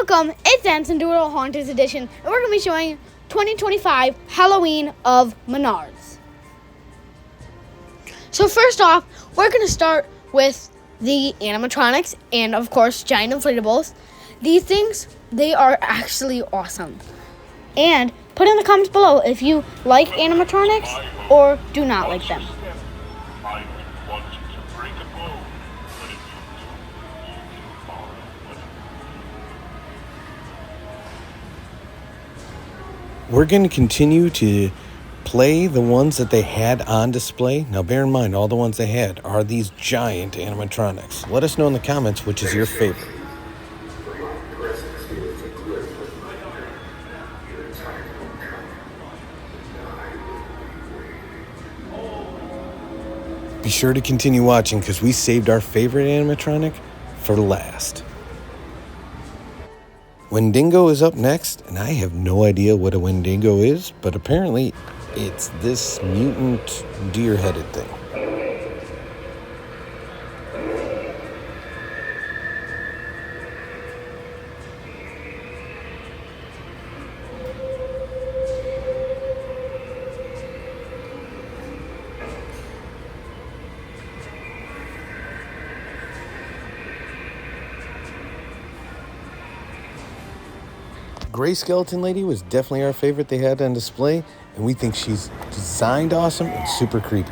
Welcome, it's Anson Doodle Haunters Edition, and we're going to be showing 2025 Halloween of Menards. So first off, we're going to start with the animatronics and, of course, giant inflatables. These things, they are actually awesome. And put in the comments below if you like animatronics or do not like them. We're going to continue to play the ones that they had on display. Now, bear in mind, all the ones they had are these giant animatronics. Let us know in the comments which is your favorite. Be sure to continue watching because we saved our favorite animatronic for last. Wendigo is up next, and I have no idea what a Wendigo is, but apparently it's this mutant deer-headed thing. Gray skeleton lady was definitely our favorite they had on display, and we think she's designed awesome and super creepy.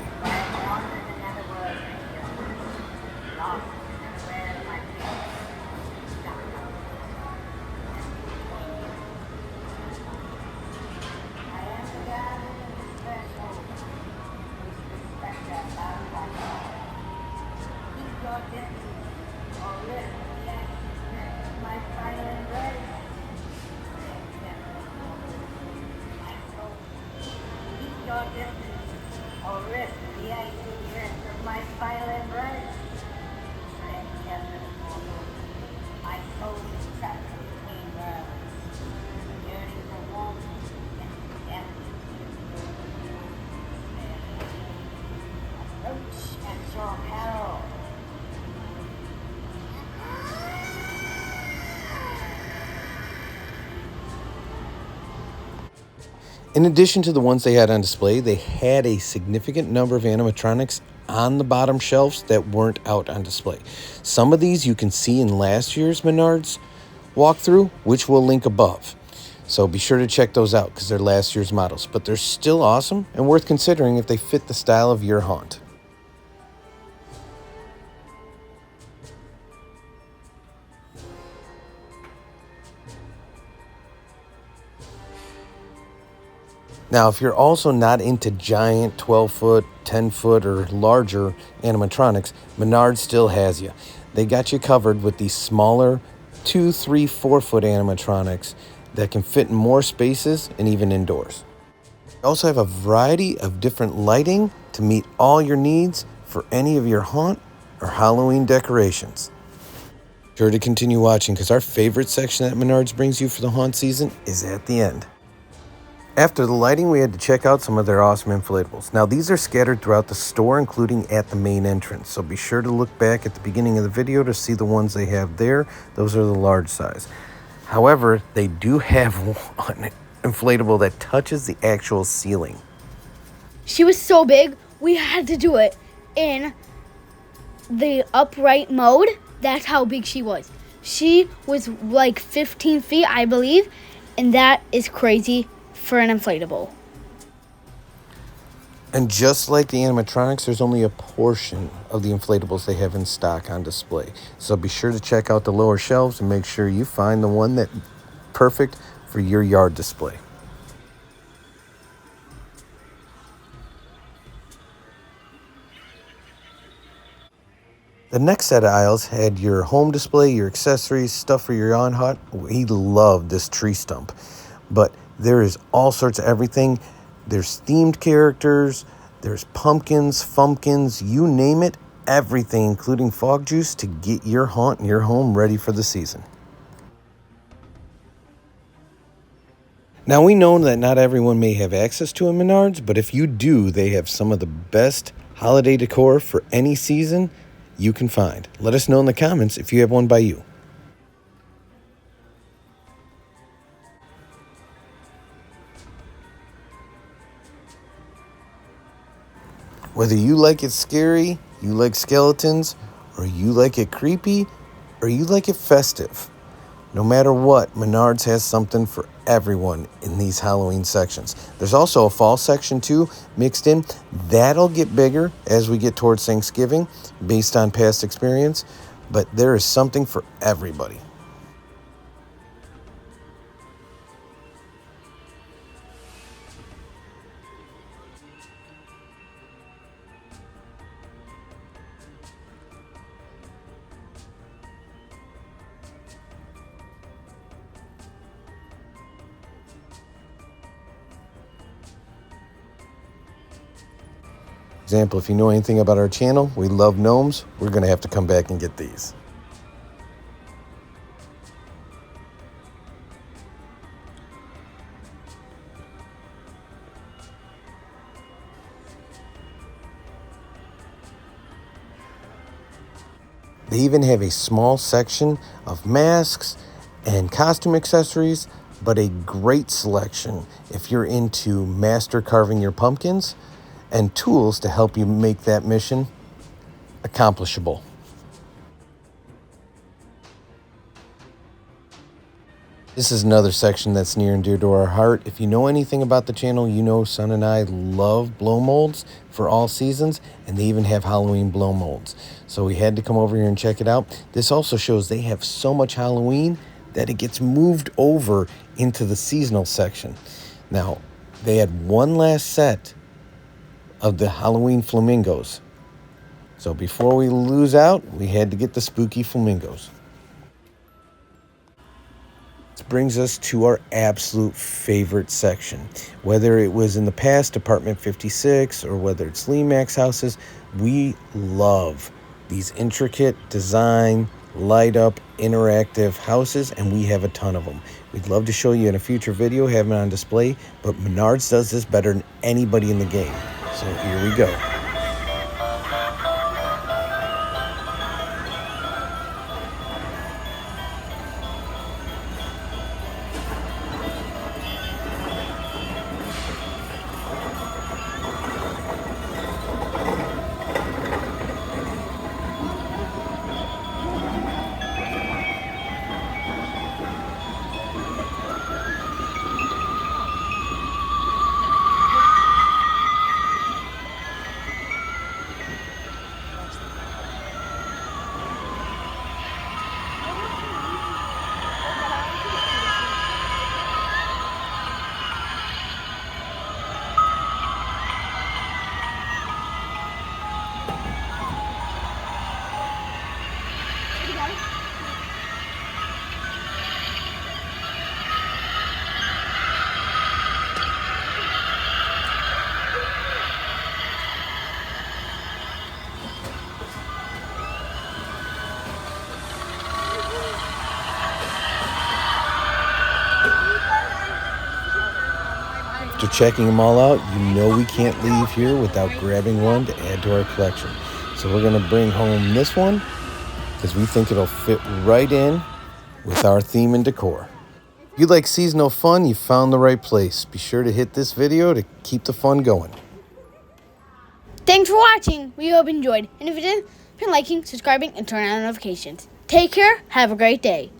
In addition to the ones they had on display, they had a significant number of animatronics on the bottom shelves that weren't out on display. Some of these you can see in last year's Menards walkthrough, which we'll link above. So be sure to check those out because they're last year's models. But they're still awesome and worth considering if they fit the style of your haunt. Now, if you're also not into giant 12-foot, 10-foot, or larger animatronics, Menards still has you. They got you covered with these smaller 2, 3, 4-foot animatronics that can fit in more spaces and even indoors. They also have a variety of different lighting to meet all your needs for any of your haunt or Halloween decorations. Be sure to continue watching because our favorite section that Menards brings you for the haunt season is at the end. After the lighting, we had to check out some of their awesome inflatables. Now, these are scattered throughout the store, including at the main entrance. So be sure to look back at the beginning of the video to see the ones they have there. Those are the large size. However, they do have one inflatable that touches the actual ceiling. She was so big, we had to do it in the upright mode. That's how big she was. She was like 15 feet, I believe, and that is crazy for an inflatable. And just like the animatronics, there's only a portion of the inflatables they have in stock on display. So be sure to check out the lower shelves and make sure you find the one that's perfect for your yard display. The next set of aisles had your home display, your accessories, stuff for your lawn hut. We loved this tree stump, but there is all sorts of everything. There's themed characters, there's pumpkins, fumpkins, you name it, everything, including fog juice to get your haunt and your home ready for the season. Now, we know that not everyone may have access to a Menards, but if you do, they have some of the best holiday decor for any season you can find. Let us know in the comments if you have one by you. Whether you like it scary, you like skeletons, or you like it creepy, or you like it festive, no matter what, Menards has something for everyone in these Halloween sections. There's also a fall section too, mixed in. That'll get bigger as we get towards Thanksgiving, based on past experience, but there is something for everybody. Example, if you know anything about our channel, we love gnomes, we're going to have to come back and get these. They even have a small section of masks and costume accessories, but a great selection if you're into master carving your pumpkins, and tools to help you make that mission accomplishable. This is another section that's near and dear to our heart. If you know anything about the channel, you know Son and I love blow molds for all seasons, and they even have Halloween blow molds. So we had to come over here and check it out. This also shows they have so much Halloween that it gets moved over into the seasonal section. Now, they had one last set of the Halloween flamingos. So before we lose out, we had to get the spooky flamingos. This brings us to our absolute favorite section. Whether it was in the past, Apartment 56, or whether it's Lemax houses, we love these intricate design, light up, interactive houses, and we have a ton of them. We'd love to show you in a future video, have them on display, but Menards does this better than anybody in the game. So here we go. After checking them all out, you know we can't leave here without grabbing one to add to our collection. So we're going to bring home this one because we think it'll fit right in with our theme and decor. If you like seasonal fun, you found the right place. Be sure to hit this video to keep the fun going. Thanks for watching. We hope you enjoyed. And if you did, please liking, subscribing, and turn on notifications. Take care. Have a great day.